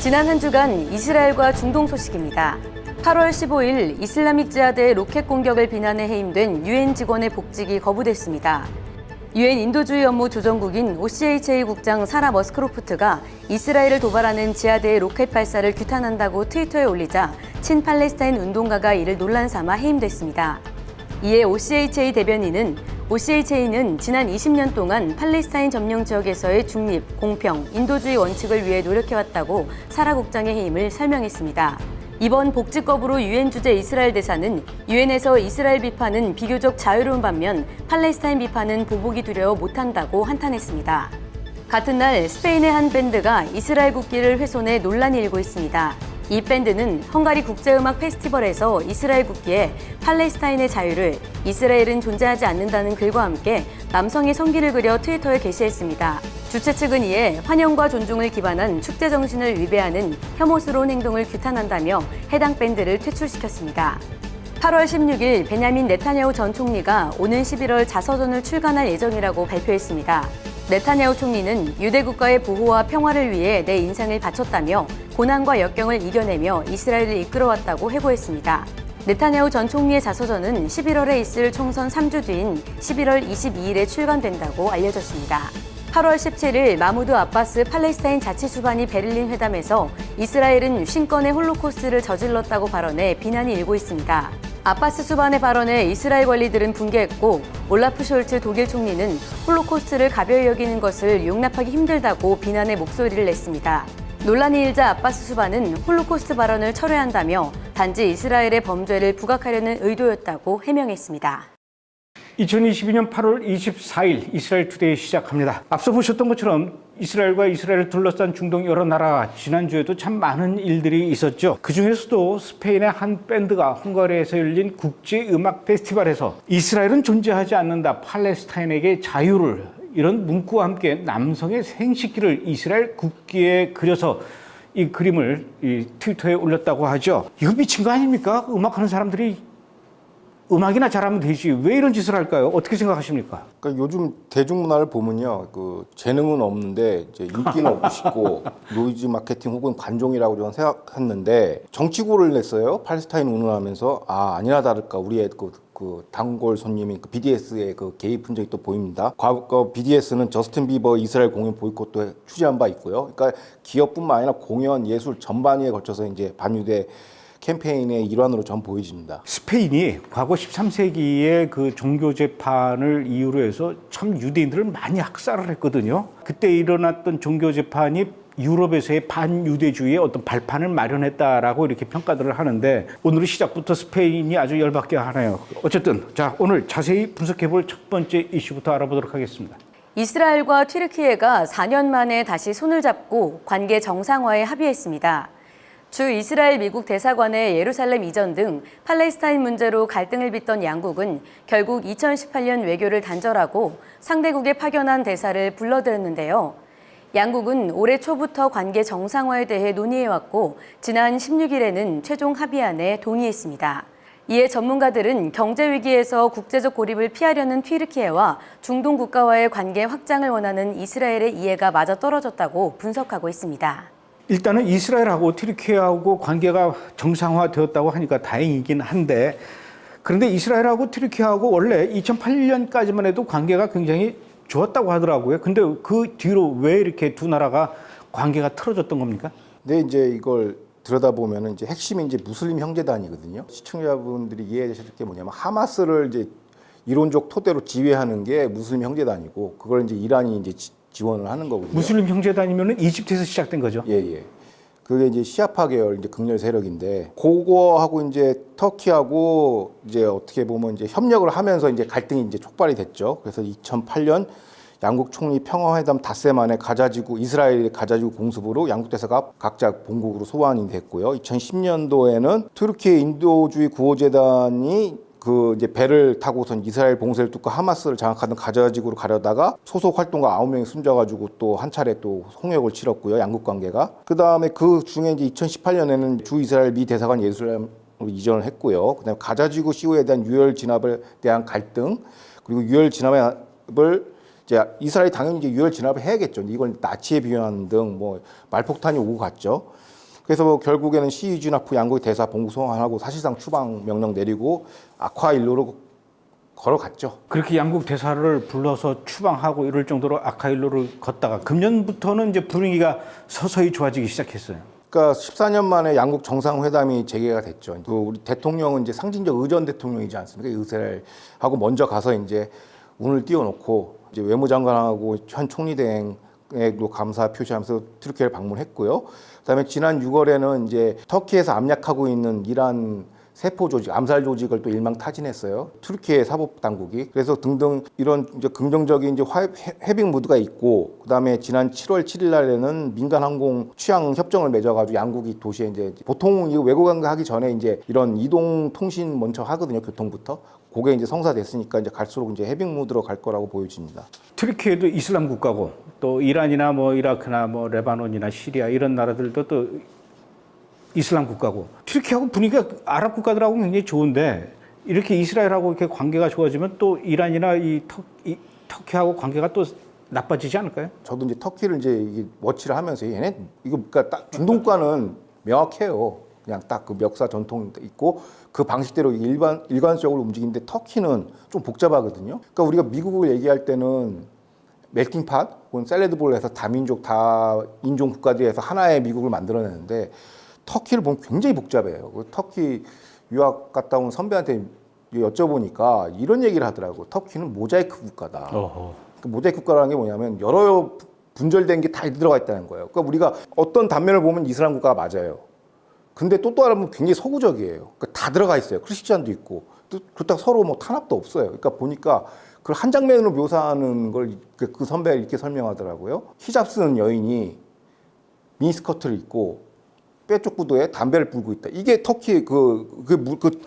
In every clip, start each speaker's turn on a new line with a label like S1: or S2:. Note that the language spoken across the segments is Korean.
S1: 지난 한 주간 이스라엘과 중동 소식입니다. 8월 15일 이슬라믹 지하드의 로켓 공격을 비난해 해임된 유엔 직원의 복직이 거부됐습니다. 유엔 인도주의 업무 조정국인 OCHA 국장 사라 머스크로프트가 이스라엘을 도발하는 지하드의 로켓 발사를 규탄한다고 트위터에 올리자 친팔레스타인 운동가가 이를 논란 삼아 해임됐습니다. 이에 OCHA 대변인은 OCHA는 지난 20년 동안 팔레스타인 점령 지역에서의 중립, 공평, 인도주의 원칙을 위해 노력해왔다고 사라 국장의 해임을 설명했습니다. 이번 복직 거부로 유엔 주재 이스라엘 대사는 유엔에서 이스라엘 비판은 비교적 자유로운 반면 팔레스타인 비판은 보복이 두려워 못한다고 한탄했습니다. 같은 날 스페인의 한 밴드가 이스라엘 국기를 훼손해 논란이 일고 있습니다. 이 밴드는 헝가리 국제음악 페스티벌에서 이스라엘 국기에 팔레스타인의 자유를, 이스라엘은 존재하지 않는다는 글과 함께 남성의 성기를 그려 트위터에 게시했습니다. 주최 측은 이에 환영과 존중을 기반한 축제 정신을 위배하는 혐오스러운 행동을 규탄한다며 해당 밴드를 퇴출시켰습니다. 8월 16일 베냐민 네타냐후 전 총리가 오는 11월 자서전을 출간할 예정이라고 발표했습니다. 네타냐후 총리는 유대 국가의 보호와 평화를 위해 내 인생을 바쳤다며 고난과 역경을 이겨내며 이스라엘을 이끌어왔다고 회고했습니다. 네타냐후 전 총리의 자서전은 11월에 있을 총선 3주 뒤인 11월 22일에 출간된다고 알려졌습니다. 8월 17일 마무드 아바스 팔레스타인 자치수반이 베를린 회담에서 이스라엘은 신권의 홀로코스트를 저질렀다고 발언해 비난이 일고 있습니다. 아바스 수반의 발언에 이스라엘 관리들은 분개했고 올라프 숄츠 독일 총리는 홀로코스트를 가벼이 여기는 것을 용납하기 힘들다고 비난의 목소리를 냈습니다. 논란이 일자 아바스 수반은 홀로코스트 발언을 철회한다며 단지 이스라엘의 범죄를 부각하려는 의도였다고 해명했습니다.
S2: 2022년 8월 24일 이스라엘 투데이 시작합니다. 앞서 보셨던 것처럼 이스라엘과 이스라엘을 둘러싼 중동 여러 나라 지난주에도 참 많은 일들이 있었죠. 그중에서도 스페인의 한 밴드가 헝가리에서 열린 국제음악 페스티벌에서 이스라엘은 존재하지 않는다, 팔레스타인에게 자유를, 이런 문구와 함께 남성의 생식기를 이스라엘 국기에 그려서 이 그림을 트위터에 올렸다고 하죠. 이거 미친 거 아닙니까? 음악하는 사람들이 음악이나 잘하면 되지 왜 이런 짓을 할까요? 어떻게 생각하십니까?
S3: 그러니까 요즘 대중문화를 보면요, 그 재능은 없는데 이제 인기는 얻고 싶고 노이즈 마케팅 혹은 관종이라고 저는 생각했는데 정치구를 냈어요. 팔레스타인 운운하면서 아니나 다를까 우리의 그 단골 손님인 그 BDS의 그 개입 흔적이 또 보입니다. 과거 BDS는 저스틴 비버 이스라엘 공연 보이콧도 취재한 바 있고요. 그러니까 기업뿐만 아니라 공연, 예술 전반에 걸쳐서 이제 반유대 캠페인의 일환으로 전 보여집니다.
S2: 스페인이 과거 13세기의 그 종교 재판을 이유로 해서 참 유대인들을 많이 학살을 했거든요. 그때 일어났던 종교 재판이 유럽에서의 반유대주의의 어떤 발판을 마련했다라고 이렇게 평가들을 하는데 오늘 시작부터 스페인이 아주 열받게 하네요. 어쨌든 자, 오늘 자세히 분석해볼 첫 번째 이슈부터 알아보도록 하겠습니다.
S1: 이스라엘과 튀르키예가 4년 만에 다시 손을 잡고 관계 정상화에 합의했습니다. 주 이스라엘 미국 대사관의 예루살렘 이전 등 팔레스타인 문제로 갈등을 빚던 양국은 결국 2018년 외교를 단절하고 상대국에 파견한 대사를 불러들였는데요. 양국은 올해 초부터 관계 정상화에 대해 논의해왔고 지난 16일에는 최종 합의안에 동의했습니다. 이에 전문가들은 경제 위기에서 국제적 고립을 피하려는 튀르키예와 중동 국가와의 관계 확장을 원하는 이스라엘의 이해가 맞아떨어졌다고 분석하고 있습니다.
S2: 일단은 이스라엘하고 튀르키예하고 관계가 정상화되었다고 하니까 다행이긴 한데, 그런데 이스라엘하고 튀르키예하고 원래 2008년까지만 해도 관계가 굉장히 좋았다고 하더라고요. 근데 그 뒤로 왜 이렇게 두 나라가 관계가 틀어졌던 겁니까?
S3: 근데 이제 이걸 들여다보면 이제 핵심이 이제 무슬림 형제단이거든요. 시청자분들이 이해하실 게 뭐냐면 하마스를 이제 이론적 토대로 지휘하는 게 무슬림 형제단이고 그걸 이제 이란이 이제 지원을 하는 거거든요.
S2: 무슬림 형제단이면 이집트에서 시작된 거죠?
S3: 예. 그게 이제 시아파 계열 이제 극렬 세력인데 그거하고 이제 터키하고 이제 어떻게 보면 이제 협력을 하면서 이제 갈등이 이제 촉발이 됐죠. 그래서 2008년 양국 총리 평화회담 닷새 만에 이스라엘의 가자지구 공습으로 양국 대사가 각자 본국으로 소환이 됐고요. 2010년도에는 튀르키예 인도주의 구호재단이 그 이제 배를 타고선 이스라엘 봉쇄를 뚫고 하마스를 장악하던 가자지구로 가려다가 소속 활동가 9명이 숨져가지고 또 한 차례 또 홍역을 치렀고요. 양국 관계가. 그 다음에 그 중에 이제 2018년에는 주 이스라엘 미 대사관 예루살렘으로 이전을 했고요. 그다음에 가자지구 시위에 대한 유혈 진압에 대한 갈등, 그리고 유혈 진압을 이제 이스라엘이 당연히 이제 유혈 진압을 해야겠죠. 이걸 나치에 비유하는 등 뭐 말폭탄이 오고 갔죠. 그래서 뭐 결국에는 시위진화프 양국의 대사 봉국 소환하고 사실상 추방 명령 내리고 아쿠아일로로 걸어갔죠.
S2: 그렇게 양국 대사를 불러서 추방하고 이럴 정도로 아카일로를 걷다가 금년부터는 이제 분위기가 서서히 좋아지기 시작했어요.
S3: 그러니까 14년 만에 양국 정상회담이 재개가 됐죠. 그 우리 대통령은 이제 상징적 의전 대통령이지 않습니까? 이스라엘하고 먼저 가서 이제 운을 띄워놓고 이제 외무장관하고 현 총리 대행에도 감사 표시하면서 튀르키예를 방문했고요. 그다음에 지난 6월에는 이제 터키에서 압력하고 있는 이란 세포 조직, 암살 조직을 또 일망타진했어요. 튀르키예 사법 당국이. 그래서 등등 이런 이제 긍정적인 이제 해빙 무드가 있고, 그다음에 지난 7월 7일 날에는 민간 항공 취항 협정을 맺어가지고 양국이 도시에 이제 보통 이거 외국 항공하기 전에 이제 이런 이동 통신 먼저 하거든요, 교통부터. 그게 이제 성사됐으니까 이제 갈수록 이제 해빙 무드로 갈 거라고 보여집니다.
S2: 튀르키예도 이슬람 국가고 또 이란이나 뭐 이라크나 뭐 레바논이나 시리아 이런 나라들도 또 이슬람 국가고 튀르키예하고 분위기가 아랍 국가들하고 굉장히 좋은데 이렇게 이스라엘하고 이렇게 관계가 좋아지면 또 이란이나 이 터키하고 관계가 또 나빠지지 않을까요?
S3: 저도 이제 터키를 이제 워치를 하면서 얘네 이거 그러니까 딱 중동 국가는 명확해요. 그냥 딱 그 역사 전통 있고 그 방식대로 일관적으로 움직이는데 터키는 좀 복잡하거든요. 그러니까 우리가 미국을 얘기할 때는 멜팅팟 혹은 샐러드볼을 해서 다민족 다인종 국가들이 해서 하나의 미국을 만들어내는데 터키를 보면 굉장히 복잡해요. 터키 유학 갔다 온 선배한테 여쭤보니까 이런 얘기를 하더라고. 터키는 모자이크 국가다. 그 모자이크 국가라는 게 뭐냐면 여러 분절된 게 다 들어가 있다는 거예요. 그러니까 우리가 어떤 단면을 보면 이슬람 국가가 맞아요. 근데 또 다르면 굉장히 서구적이에요. 그러니까 다 들어가 있어요. 크리스찬도 있고. 또 그렇다고 서로 뭐 탄압도 없어요. 그러니까 보니까 그걸 한 장면으로 묘사하는 걸 그 선배가 이렇게 설명하더라고요. 히잡 쓰는 여인이 미니스커트를 입고 뼈쪽 구도에 담배를 불고 있다. 이게 터키 그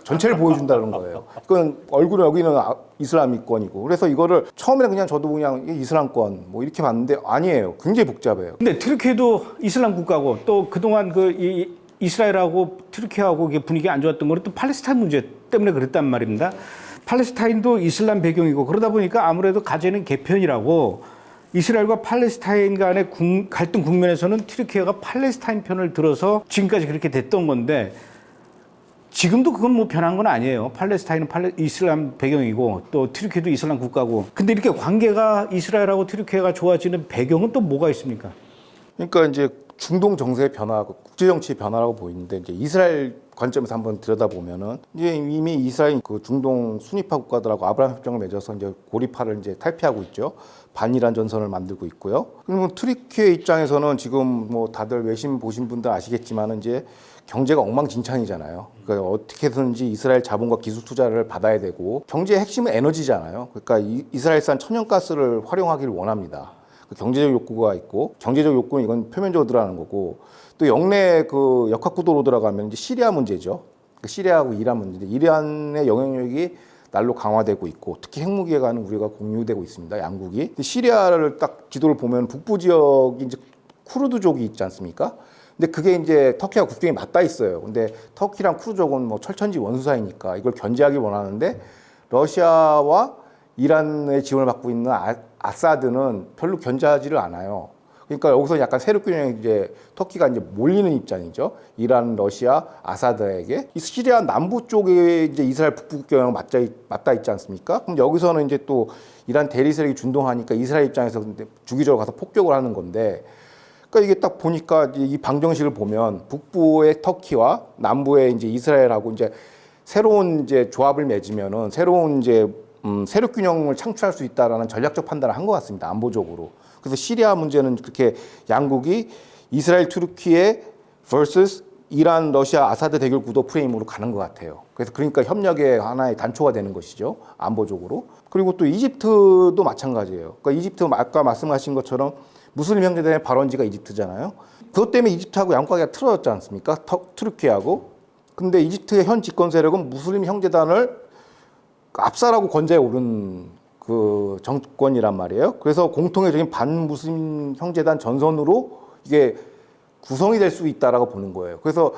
S3: 전체를 보여준다는 거예요. 그건 얼굴은 여기는 이슬람이권이고. 그래서 이거를 처음에는 그냥 저도 그냥 이슬람권 뭐 이렇게 봤는데 아니에요. 굉장히 복잡해요.
S2: 근데 튀르키예도 이슬람 국가고 또 그동안 그 이스라엘하고 튀르키예하고 분위기가 안 좋았던 거는 또 팔레스타인 문제 때문에 그랬단 말입니다. 팔레스타인도 이슬람 배경이고 그러다 보니까 아무래도 가제는 개편이라고 이스라엘과 팔레스타인 간의 갈등 국면에서는 튀르키예가 팔레스타인 편을 들어서 지금까지 그렇게 됐던 건데 지금도 그건 뭐 변한 건 아니에요. 팔레스타인은 이슬람 배경이고 또 튀르키예도 이슬람 국가고. 근데 이렇게 관계가 이스라엘하고 튀르키예가 좋아지는 배경은 또 뭐가 있습니까?
S3: 그러니까 이제 중동 정세의 변화하고 국제 정치의 변화라고 보이는데 이제 이스라엘 관점에서 한번 들여다보면은 이제 이미 이스라엘 그 중동 순위파 국가들하고 아브라함 협정을 맺어서 이제 고리파를 이제 탈피하고 있죠. 반이란 전선을 만들고 있고요. 그리고 튀르키예 입장에서는 지금 뭐 다들 외신 보신 분들 아시겠지만은 이제 경제가 엉망진창이잖아요. 그러니까 어떻게든지 이스라엘 자본과 기술 투자를 받아야 되고 경제의 핵심은 에너지잖아요. 그러니까 이스라엘산 천연가스를 활용하기를 원합니다. 경제적 욕구가 있고 경제적 욕구는 이건 표면적으로 들어가는 거고 또 영내 그 역학구도로 들어가면 이제 시리아 문제죠. 시리아하고 이란 문제인데 이란의 영향력이 날로 강화되고 있고 특히 핵무기에관은 우리가 공유되고 있습니다. 양국이. 시리아를 딱 지도를 보면 북부 지역이 이제 쿠르드족이 있지 않습니까? 근데 그게 이제 터키와 국경이 맞닿아 있어요. 근데 터키랑 쿠르드족은 뭐 철천지 원수 사이니까 이걸 견제하기 원하는데 러시아와 이란의 지원을 받고 있는 아사드는 별로 견제하지를 않아요. 그러니까 여기서 약간 세력균형이 이제 터키가 이제 몰리는 입장이죠. 이란, 러시아, 아사드에게. 이 시리아 남부 쪽에 이제 이스라엘 북부 국경이랑 맞닿아 있지 않습니까? 그럼 여기서는 이제 또 이란 대리 세력이 준동하니까 이스라엘 입장에서 주기적으로 가서 폭격을 하는 건데, 그러니까 이게 딱 보니까 이 방정식을 보면 북부의 터키와 남부의 이제 이스라엘하고 이제 새로운 이제 조합을 맺으면은 새로운 이제 세력 균형을 창출할 수 있다라는 전략적 판단을 한 것 같습니다. 안보적으로. 그래서 시리아 문제는 그렇게 양국이 이스라엘, 튀르키예 vs 이란, 러시아, 아사드 대결 구도 프레임으로 가는 것 같아요. 그래서 그러니까 협력의 하나의 단초가 되는 것이죠. 안보적으로. 그리고 또 이집트도 마찬가지예요. 그러니까 이집트 아까 말씀하신 것처럼 무슬림 형제단의 발원지가 이집트잖아요. 그것 때문에 이집트하고 양국관계가 틀어졌지 않습니까? 튀르키예하고. 근데 이집트의 현 집권 세력은 무슬림 형제단을 압살하고 권좌에 오른 그 정권이란 말이에요. 그래서 공통적인 반무슬림 형제단 전선으로 이게 구성이 될 수 있다라고 보는 거예요. 그래서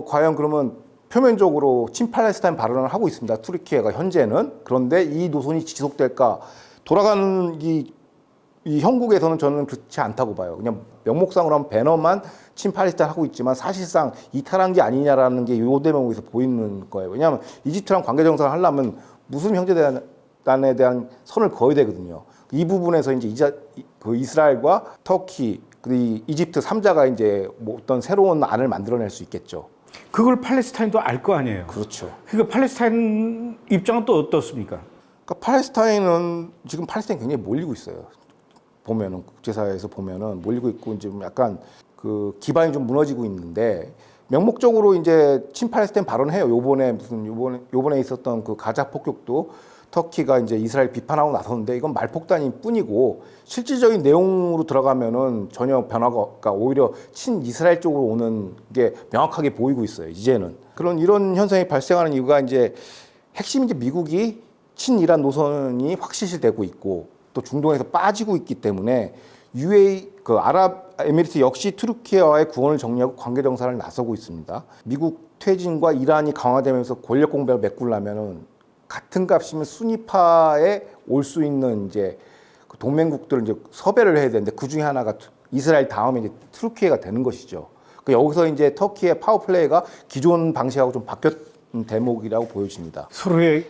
S3: 과연 그러면 표면적으로 친팔레스타인 발언을 하고 있습니다. 튀르키예가 현재는. 그런데 이 노선이 지속될까? 돌아가는 이 이 형국에서는 저는 그렇지 않다고 봐요. 그냥 명목상으로 하면 배너만 친팔레스타인 하고 있지만 사실상 이탈한 게 아니냐라는 게 요 대목에서 보이는 거예요. 왜냐하면 이집트랑 관계 정상을 하려면 무슬림 형제단에 대한 선을 그어야 되거든요. 이 부분에서 이제 그 이스라엘과 터키 그리고 이집트 3자가 이제 뭐 어떤 새로운 안을 만들어낼 수 있겠죠.
S2: 그걸 팔레스타인도 알 거 아니에요.
S3: 그렇죠.
S2: 그러니까 팔레스타인 입장은 또 어떻습니까?
S3: 그러니까 팔레스타인은 지금 팔레스타인 굉장히 몰리고 있어요. 보면은 국제사회에서 보면은 몰리고 있고 이제 약간 그 기반이 좀 무너지고 있는데 명목적으로 이제 친팔레스타인 발언해요. 요번에 있었던 그 가자 폭격도 터키가 이제 이스라엘 비판하고 나섰는데 이건 말폭탄일 뿐이고 실질적인 내용으로 들어가면은 전혀 변화가 오히려 친 이스라엘 쪽으로 오는 게 명확하게 보이고 있어요. 이제는 이런 현상이 발생하는 이유가 이제 핵심이 이제 미국이 친이란 노선이 확실시되고 있고 또 중동에서 빠지고 있기 때문에 그 아랍에미리트 역시 투르키예와의 구원을 정리하고 관계 정상을 나서고 있습니다. 미국 퇴진과 이란이 강화되면서 권력 공백을 메꾸려면은 같은 값이면 순위파에 올 수 있는 이제 그 동맹국들을 이제 섭외를 해야 되는데 그 중에 하나가 이스라엘 다음에 이제 투르키예가 되는 것이죠. 여기서 이제 터키의 파워 플레이가 기존 방식하고 좀 바뀌었 대목이라고 보여집니다.
S2: 서로의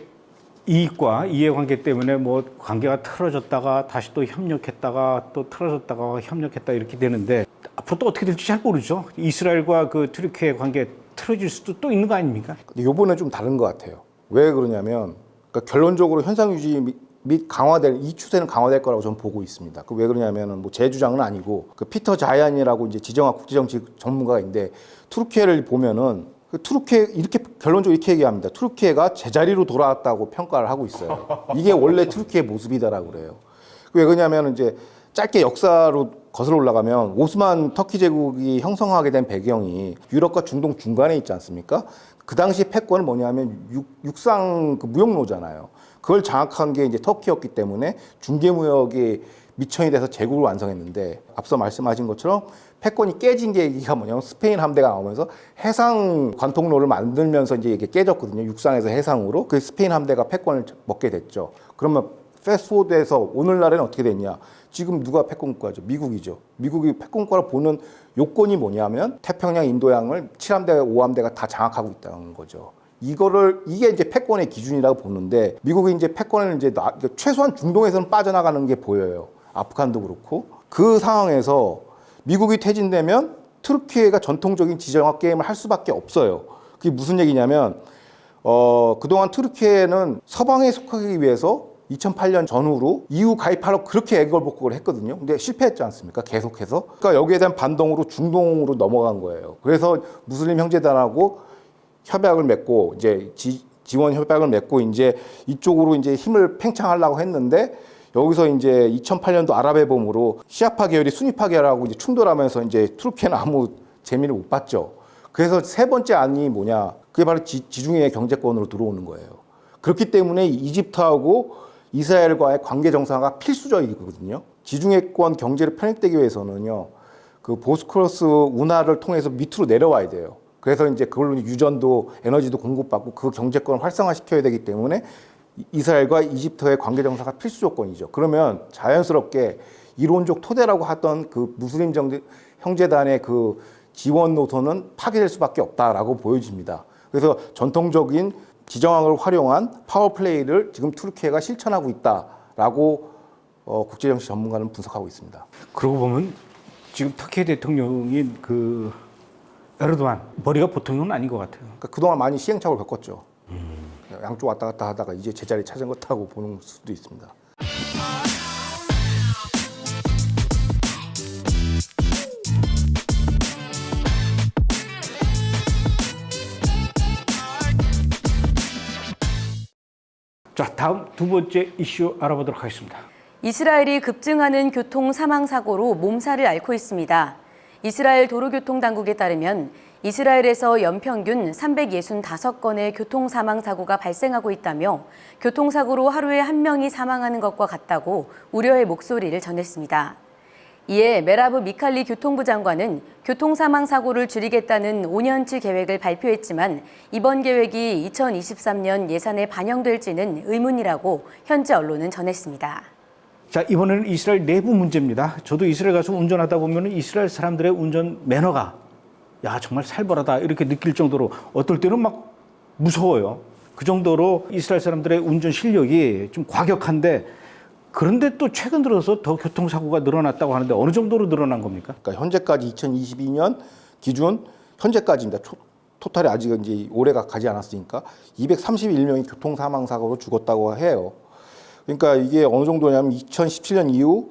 S2: 이익과 이해관계 때문에 뭐 관계가 틀어졌다가 다시 또 협력했다가 또 틀어졌다가 협력했다 이렇게 되는데 앞으로 또 어떻게 될지 잘 모르죠. 이스라엘과 그 튀르키예 관계 틀어질 수도 또 있는 거 아닙니까?
S3: 근데 이번에 좀 다른 것 같아요. 왜 그러냐면 그러니까 결론적으로 현상 유지 및 강화될 이 추세는 강화될 거라고 저는 보고 있습니다. 왜 그러냐면은 뭐 제 주장은 아니고 그 피터 자이안이라고 이제 지정학 국제정치 전문가가 있는데 투르키예를 보면은 투르키예 이렇게 결론적으로 이렇게 얘기합니다. 투르키예가 제자리로 돌아왔다고 평가를 하고 있어요. 이게 원래 투르키예 모습이다라고 그래요. 왜 그러냐면 이제 짧게 역사로 거슬러 올라가면 오스만 터키 제국이 형성하게 된 배경이 유럽과 중동 중간에 있지 않습니까? 그 당시 패권은 뭐냐면 육상 그 무역로잖아요. 그걸 장악한 게 이제 터키였기 때문에 중개무역이 미천이 돼서 제국을 완성했는데 앞서 말씀하신 것처럼 패권이 깨진 계기가 뭐냐면 스페인 함대가 나오면서 해상 관통로를 만들면서 이제 이게 깨졌거든요. 육상에서 해상으로. 그 스페인 함대가 패권을 먹게 됐죠. 그러면 패스트포드에서 오늘날에는 어떻게 됐냐? 지금 누가 패권국가죠? 미국이죠. 미국이 패권국가를 보는 요건이 뭐냐면 태평양 인도양을 7함대, 5함대가 다 장악하고 있다는 거죠. 이게 이제 패권의 기준이라고 보는데 미국이 이제 패권을 이제 최소한 중동에서는 빠져나가는 게 보여요. 아프간도 그렇고 그 상황에서 미국이 퇴진되면 투르키예가 전통적인 지정학 게임을 할 수밖에 없어요. 그게 무슨 얘기냐면 그동안 투르키예는 서방에 속하기 위해서 2008년 전후로 EU 가입하려고 그렇게 애걸복걸을 했거든요. 근데 실패했지 않습니까? 계속해서. 그러니까 여기에 대한 반동으로 중동으로 넘어간 거예요. 그래서 무슬림 형제단하고 협약을 맺고 이제 지원 협약을 맺고 이제 이쪽으로 이제 힘을 팽창하려고 했는데 여기서 이제 2008년도 아랍의 봄으로 시아파 계열이 수니파 계열하고 이제 충돌하면서 이제 투르키예는 아무 재미를 못 봤죠. 그래서 세 번째 안이 뭐냐? 그게 바로 지중해 경제권으로 들어오는 거예요. 그렇기 때문에 이집트하고 이스라엘과의 관계 정상화가 필수적이거든요. 지중해권 경제를 편입되기 위해서는요, 그 보스포러스 운하를 통해서 밑으로 내려와야 돼요. 그래서 이제 그걸로 유전도 에너지도 공급받고 그 경제권을 활성화시켜야 되기 때문에 이스라엘과 이집트의 관계 정상화 필수 조건이죠. 그러면 자연스럽게 이론적 토대라고 하던 그 무슬림 형제단의 그 지원 노선은 파괴될 수밖에 없다라고 보여집니다. 그래서 전통적인 지정학을 활용한 파워플레이를 지금 투르키예가 실천하고 있다라고 국제정치 전문가는 분석하고 있습니다.
S2: 그러고 보면 지금 터키 대통령인 그 에르도안 머리가 보통은 아닌 것 같아요.
S3: 그러니까 그동안 많이 시행착오를 겪었죠. 양쪽 왔다 갔다 하다가 이제 제자리 찾은 것 타고 보는 수도 있습니다.
S2: 자, 다음 두 번째 이슈 알아보도록 하겠습니다.
S1: 이스라엘이 급증하는 교통 사망 사고로 몸살을 앓고 있습니다. 이스라엘 도로교통당국에 따르면 이스라엘에서 연평균 365건의 교통사망 사고가 발생하고 있다며 교통사고로 하루에 한 명이 사망하는 것과 같다고 우려의 목소리를 전했습니다. 이에 메라브 미칼리 교통부 장관은 교통사망 사고를 줄이겠다는 5년치 계획을 발표했지만 이번 계획이 2023년 예산에 반영될지는 의문이라고 현지 언론은 전했습니다.
S2: 자, 이번에는 이스라엘 내부 문제입니다. 저도 이스라엘 가서 운전하다 보면 이스라엘 사람들의 운전 매너가 야, 정말 살벌하다 이렇게 느낄 정도로 어떨 때는 막 무서워요. 그 정도로 이스라엘 사람들의 운전 실력이 좀 과격한데 그런데 또 최근 들어서 더 교통사고가 늘어났다고 하는데 어느 정도로 늘어난 겁니까?
S3: 그러니까 현재까지 2022년 기준 현재까지입니다. 토탈이 아직 이제 올해가 가지 않았으니까 231명이 교통 사망 사고로 죽었다고 해요. 그러니까 이게 어느 정도냐면 2017년 이후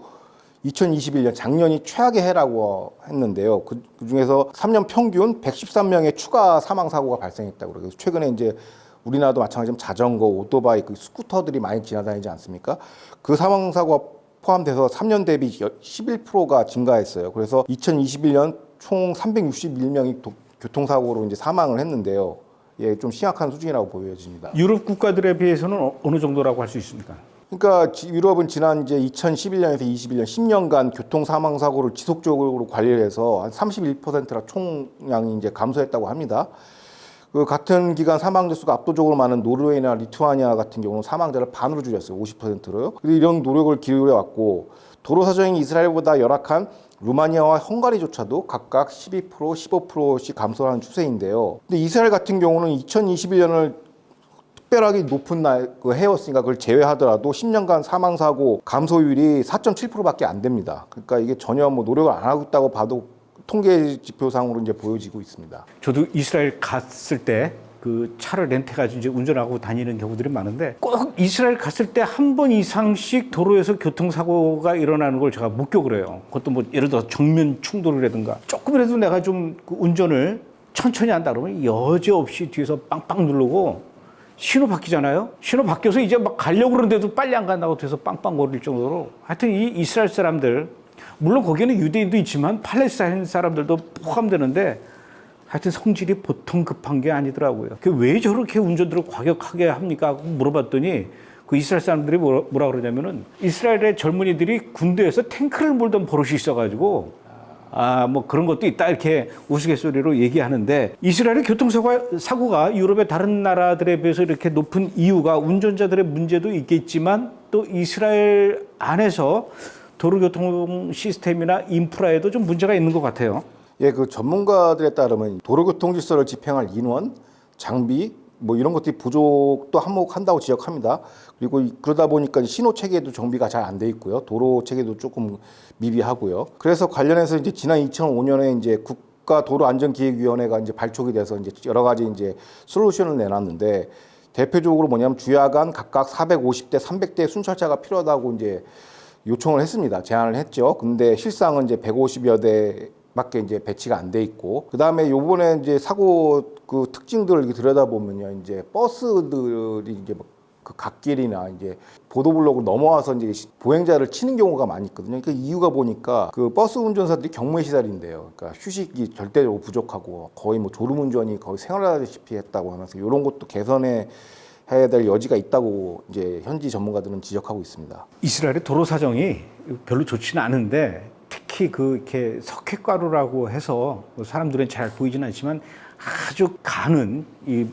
S3: 2021년 작년이 최악의 해라고 했는데요. 그 중에서 3년 평균 113명의 추가 사망 사고가 발생했다고 그래요. 그래서 최근에 이제 우리나라도 마찬가지로 자전거, 오토바이, 그 스쿠터들이 많이 지나다니지 않습니까? 그 사망 사고가 포함돼서 3년 대비 11%가 증가했어요. 그래서 2021년 총 361명이 교통사고로 이제 사망을 했는데요. 예, 좀 심각한 수준이라고 보여집니다.
S2: 유럽 국가들에 비해서는 어느 정도라고 할 수 있습니까?
S3: 그러니까 유럽은 지난 이제 2011년에서 21년 10년간 교통 사망 사고를 지속적으로 관리를 해서 한 31%나 총량이 이제 감소했다고 합니다. 그 같은 기간 사망자 수가 압도적으로 많은 노르웨이나 리투아니아 같은 경우는 사망자를 반으로 줄였어요. 50%로요. 그리고 이런 노력을 기울여 왔고 도로 사정이 이스라엘보다 열악한 루마니아와 헝가리조차도 각각 12%, 15%씩 감소하는 추세인데요. 근데 이스라엘 같은 경우는 2021년을 특별하게 높은 그 해였으니까 그걸 제외하더라도 10년간 사망 사고 감소율이 4.7%밖에 안 됩니다. 그러니까 이게 전혀 뭐 노력을 안 하고 있다고 봐도 통계 지표상으로 이제 보여지고 있습니다.
S2: 저도 이스라엘 갔을 때 그 차를 렌트해가지고 이제 운전하고 다니는 경우들이 많은데 꼭 이스라엘 갔을 때 한 번 이상씩 도로에서 교통사고가 일어나는 걸 제가 목격을 해요. 그것도 뭐 예를 들어 정면 충돌이라든가 조금이라도 내가 좀 그 운전을 천천히 한다 그러면 여지없이 뒤에서 빵빵 누르고 신호 바뀌잖아요. 신호 바뀌어서 이제 막 가려고 그러는데도 빨리 안 간다고 돼서 빵빵거릴 정도로 하여튼 이 이스라엘 사람들 물론 거기에는 유대인도 있지만 팔레스타인 사람들도 포함되는데 하여튼 성질이 보통 급한 게 아니더라고요. 왜 저렇게 운전들을 과격하게 합니까? 하고 물어봤더니 그 이스라엘 사람들이 뭐라 그러냐면은 이스라엘의 젊은이들이 군대에서 탱크를 몰던 버릇이 있어가지고 뭐 그런 것도 있다 이렇게 우스갯소리로 얘기하는데 이스라엘의 교통사고가 유럽의 다른 나라들에 비해서 이렇게 높은 이유가 운전자들의 문제도 있겠지만 또 이스라엘 안에서 도로교통 시스템이나 인프라에도 좀 문제가 있는 것 같아요.
S3: 예, 그 전문가들에 따르면 도로교통 질서를 집행할 인원, 장비 뭐 이런 것들이 부족도 한몫한다고 지적합니다. 그리고 그러다 보니까 신호 체계도 정비가 잘 안 돼 있고요. 도로 체계도 조금 미비하고요. 그래서 관련해서 이제 지난 2005년에 이제 국가도로안전기획위원회가 이제 발족이 돼서 이제 여러 가지 이제 솔루션을 내놨는데 대표적으로 뭐냐면 주야간 각각 450대, 300대 순찰차가 필요하다고 이제 요청을 했습니다. 제안을 했죠. 근데 실상은 이제 150여 대밖에 이제 배치가 안 돼 있고, 그 다음에 요번에 이제 사고 그 특징들을 들여다보면요, 이제 버스들이 이제 그 갓길이나 이제 보도블록을 넘어와서 이제 보행자를 치는 경우가 많이 있거든요. 그 이유가 보니까 그 버스 운전사들이 경무에 시달린대요. 그러니까 휴식이 절대적으로 부족하고 거의 뭐 졸음운전이 거의 생활하다시피 했다고 하면서 이런 것도 개선해 해야 될 여지가 있다고 이제 현지 전문가들은 지적하고 있습니다.
S2: 이스라엘의 도로 사정이 별로 좋지는 않은데 특히 그 이렇게 석회가루라고 해서 사람들은 잘 보이지는 않지만 아주 가는 이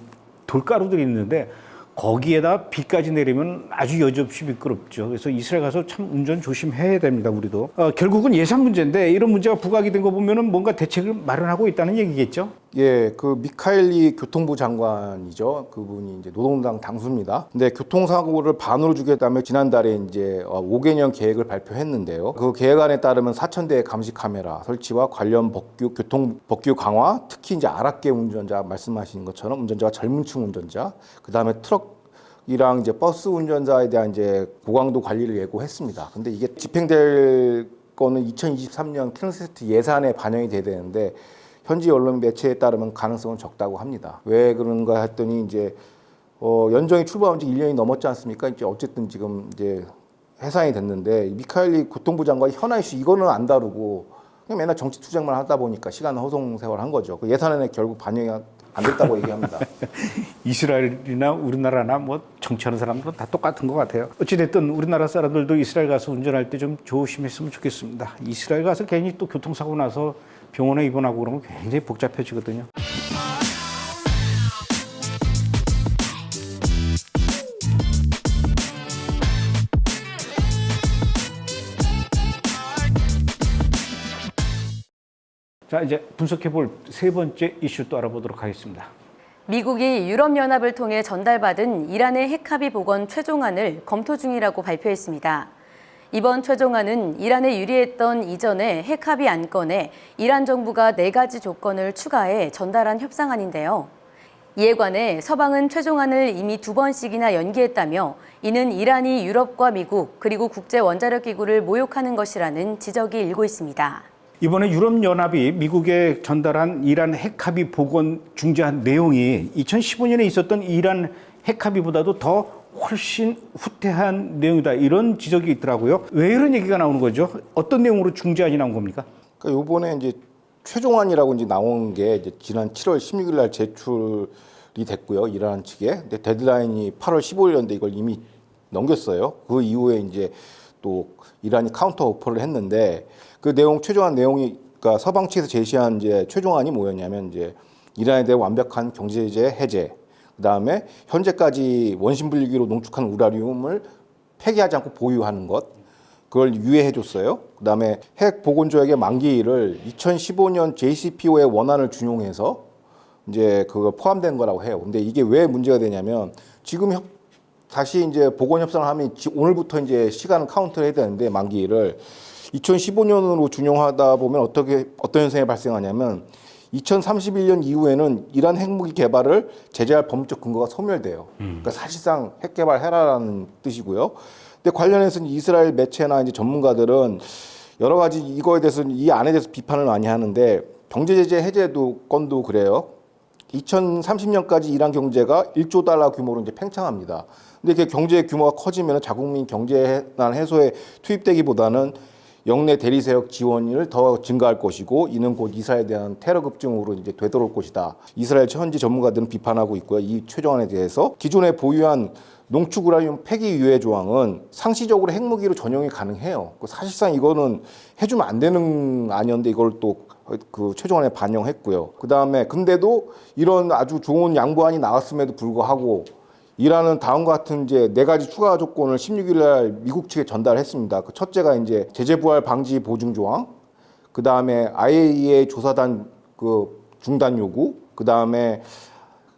S2: 돌가루들이 있는데 거기에다 비까지 내리면 아주 여지없이 미끄럽죠. 그래서 이스라엘 가서 참 운전 조심해야 됩니다, 우리도. 결국은 예산 문제인데 이런 문제가 부각이 된 거 보면은 뭔가 대책을 마련하고 있다는 얘기겠죠?
S3: 예, 그 미카엘리 교통부 장관이죠. 그분이 이제 노동당 당수입니다. 근데 교통사고를 반으로 주겠다며 지난달에 이제 5개년 계획을 발표했는데요. 그 계획안에 따르면 4,000대의 감시 카메라 설치와 관련 교통 법규 강화, 특히 이제 아랍계 운전자 말씀하신 것처럼 운전자가 젊은층 운전자, 그 다음에 트럭이랑 이제 버스 운전자에 대한 이제 고강도 관리를 예고했습니다. 근데 이게 집행될 거는 2023년 크네세트 예산에 반영이 돼야 되는데 현지 언론 매체에 따르면 가능성은 적다고 합니다. 왜 그런가 했더니 이제 연정이 출범한 지 1년이 넘었지 않습니까? 이제 어쨌든 지금 이제 해산이 됐는데 미카엘리 교통부 장관이 현안 이슈 이거는 안 다루고 그냥 맨날 정치 투쟁만 하다 보니까 시간 허송 세월한 거죠. 그 예산안에 결국 반영이 안 됐다고 얘기합니다.
S2: 이스라엘이나 우리나라나 뭐 정치하는 사람들은 다 똑같은 것 같아요. 어찌됐든 우리나라 사람들도 이스라엘 가서 운전할 때 좀 조심했으면 좋겠습니다. 이스라엘 가서 괜히 또 교통사고 나서 병원에 입원하고 그러면 굉장히 복잡해지거든요. 자, 이제 분석해 볼 세 번째 이슈 또 알아보도록 하겠습니다.
S1: 미국이 유럽연합을 통해 전달받은 이란의 핵합의 복원 최종안을 검토 중이라고 발표했습니다. 이번 최종안은 이란에 유리했던 이전의 핵합의 안건에 이란 정부가 4가지 조건을 추가해 전달한 협상안인데요. 이에 관해 서방은 최종안을 이미 2번씩이나 연기했다며 이는 이란이 유럽과 미국 그리고 국제원자력기구를 모욕하는 것이라는 지적이 일고 있습니다.
S2: 이번에 유럽연합이 미국에 전달한 이란 핵합의 복원 중재안 내용이 2015년에 있었던 이란 핵합의보다도 더 훨씬 후퇴한 내용이다. 이런 지적이 있더라고요. 왜 이런 얘기가 나오는 거죠? 어떤 내용으로 중재안이 나온 겁니까?
S3: 그러니까 요번에 이제 최종안이라고 이제 나온 게 이제 지난 7월 16일 날 제출이 됐고요. 이란 측에. 근데 데드라인이 8월 15일이었는데 이걸 이미 넘겼어요. 그 이후에 이제 또 이란이 카운터 오퍼를 했는데 그 내용 최종안 내용이 그러니까 서방 측에서 제시한 이제 최종안이 뭐였냐면 이제 이란에 대해 완벽한 경제 제재 해제, 그다음에 현재까지 원심 분리기로 농축한 우라늄을 폐기하지 않고 보유하는 것, 그걸 유예해 줬어요. 그다음에 핵 복원 조약의 만기일을 2015년 JCPO의 원안을 준용해서 이제 그거 포함된 거라고 해요. 근데 이게 왜 문제가 되냐면 지금 다시 이제 복원 협상을 하면 오늘부터 이제 시간을 카운트를 해야 되는데 만기일을 2015년으로 준용하다 보면 어떤 현상이 발생하냐면 2031년 이후에는 이란 핵무기 개발을 제재할 법적 근거가 소멸돼요. 그러니까 사실상 핵 개발해라라는 뜻이고요. 근데 관련해서 이스라엘 매체나 이제 전문가들은 여러 가지 이거에 대해서 이 안에 대해서 비판을 많이 하는데 경제 제재 해제도 건도 그래요. 2030년까지 이란 경제가 1조 달러 규모로 이제 팽창합니다. 근데 이렇게 경제 규모가 커지면 자국민 경제난 해소에 투입되기보다는 영내 대리 세력 지원을 더 증가할 것이고 이는 곧 이스라엘에 대한 테러 급증으로 이제 되돌아올 것이다. 이스라엘 현지 전문가들은 비판하고 있고요. 이 최종안에 대해서 기존에 보유한 농축 우라늄 폐기 유예 조항은 상시적으로 핵무기로 전용이 가능해요. 사실상 이거는 해주면 안 되는 안이었는데 이걸 또 그 최종안에 반영했고요. 그 다음에 근데도 이런 아주 좋은 양보안이 나왔음에도 불구하고 이란은 다음과 같은 이제 4가지 추가 조건을 16일 날 미국 측에 전달했습니다. 그 첫째가 이제 제재 부활 방지 보증 조항, 그 다음에 IAEA 조사단 그 중단 요구, 그 다음에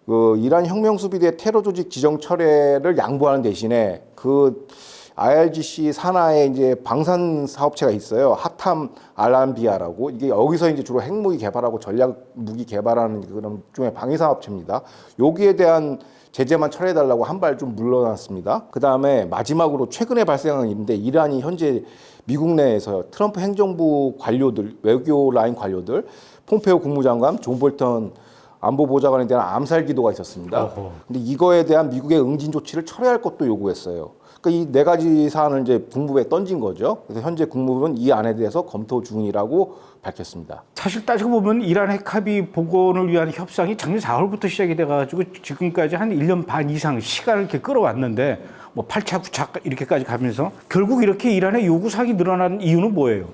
S3: 그 이란 혁명 수비대 테러 조직 지정 철회를 양보하는 대신에 그 IRGC 산하에 이제 방산 사업체가 있어요. 하탐 알람비아라고. 이게 여기서 이제 주로 핵무기 개발하고 전략 무기 개발하는 그런 중에 방위 사업체입니다. 여기에 대한 제재만 철회해달라고 한 발 좀 물러났습니다. 그 다음에 마지막으로 최근에 발생한 일인데 이란이 현재 미국 내에서 트럼프 행정부 관료들, 외교 라인 관료들, 폼페오 국무장관, 존 볼턴 안보보좌관에 대한 암살 기도가 있었습니다. 근데 이거에 대한 미국의 응진 조치를 철회할 것도 요구했어요. 그러니까 이 4가지 사안을 이제 국무부에 던진 거죠. 그래서 현재 국무부는 이 안에 대해서 검토 중이라고 밝혔습니다.
S2: 사실 따지고 보면 이란 핵합의 복원을 위한 협상이 작년 4월부터 시작이 돼가지고 지금까지 한 1년 반 이상 시간을 이렇게 끌어왔는데 뭐 8차, 9차 이렇게까지 가면서 결국 이렇게 이란의 요구사항이 늘어난 이유는 뭐예요?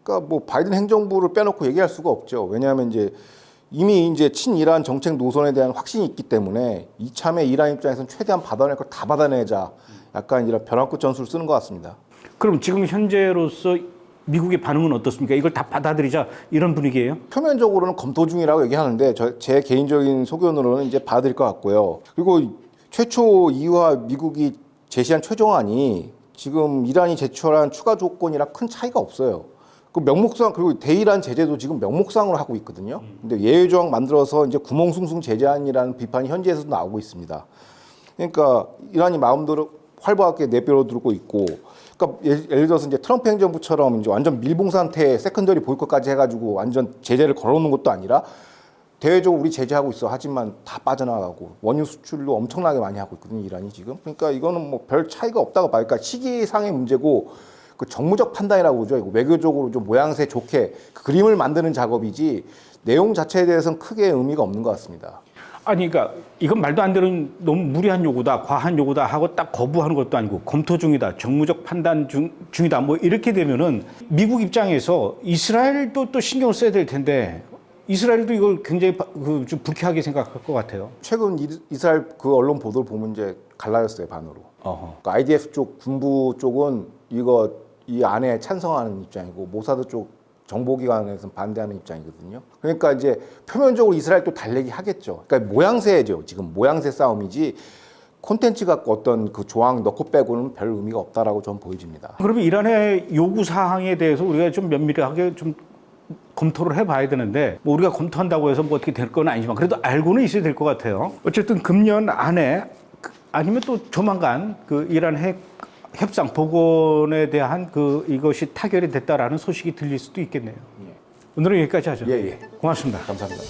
S3: 그러니까 뭐 바이든 행정부를 빼놓고 얘기할 수가 없죠. 왜냐하면 이제 이미 이제 친이란 정책 노선에 대한 확신이 있기 때문에 이참에 이란 입장에서는 최대한 받아낼 걸 다 받아내자. 약간 이런 벼랑끝 전술을 쓰는 것 같습니다.
S2: 그럼 지금 현재로서 미국의 반응은 어떻습니까? 이걸 다 받아들이자 이런 분위기예요?
S3: 표면적으로는 검토 중이라고 얘기하는데 제 개인적인 소견으로는 이제 받아들일 것 같고요. 그리고 최초 EU와 미국이 제시한 최종안이 지금 이란이 제출한 추가 조건이랑 큰 차이가 없어요. 그 명목상 그리고 대이란 제재도 지금 명목상으로 하고 있거든요. 근데 예외 조항 만들어서 이제 구멍숭숭 제재안이라는 비판이 현지에서도 나오고 있습니다. 그러니까 이란이 마음대로 활발하게 내버려두고 있고, 그러니까 예를 들어서 이제 트럼프 행정부처럼 이제 완전 밀봉 상태에 세컨더리 보이콧까지 해가지고 완전 제재를 걸어놓는 것도 아니라 대외적으로 우리 제재하고 있어 하지만 다 빠져나가고 원유 수출도 엄청나게 많이 하고 있거든요, 이란이 지금. 그러니까 이거는 뭐 별 차이가 없다고 봐요. 그러니까 시기상의 문제고 그 정무적 판단이라고 그러죠. 이거 외교적으로 좀 모양새 좋게 그 그림을 만드는 작업이지 내용 자체에 대해서는 크게 의미가 없는 것 같습니다.
S2: 아니, 그러니까 이건 말도 안 되는 너무 무리한 요구다, 과한 요구다 하고 딱 거부하는 것도 아니고 검토 중이다, 정무적 판단 중이다, 뭐 이렇게 되면은 미국 입장에서 이스라엘도 또 신경을 써야 될 텐데 이스라엘도 이걸 굉장히 좀 불쾌하게 생각할 것 같아요.
S3: 최근 이스라엘 그 언론 보도를 보면 이제 갈라졌어요, 반으로. 그러니까 IDF 쪽 군부 쪽은 이 안에 찬성하는 입장이고 모사드 쪽 정보기관에서는 반대하는 입장이거든요. 그러니까 이제 표면적으로 이스라엘 또 달래기 하겠죠. 그러니까 모양새죠. 지금 모양새 싸움이지 콘텐츠 갖고 어떤 그 조항 넣고 빼고는 별 의미가 없다라고 저는 보여집니다.
S2: 그러면 이란의 요구 사항에 대해서 우리가 좀 면밀하게 좀 검토를 해봐야 되는데 뭐 우리가 검토한다고 해서 뭐 어떻게 될 건 아니지만 그래도 알고는 있어야 될 것 같아요. 어쨌든 금년 안에 아니면 또 조만간 그 이란 핵 협상 복원에 대한 그 이것이 타결이 됐다라는 소식이 들릴 수도 있겠네요. 오늘은 여기까지 하죠.
S3: 예.
S2: 고맙습니다.
S3: 감사합니다.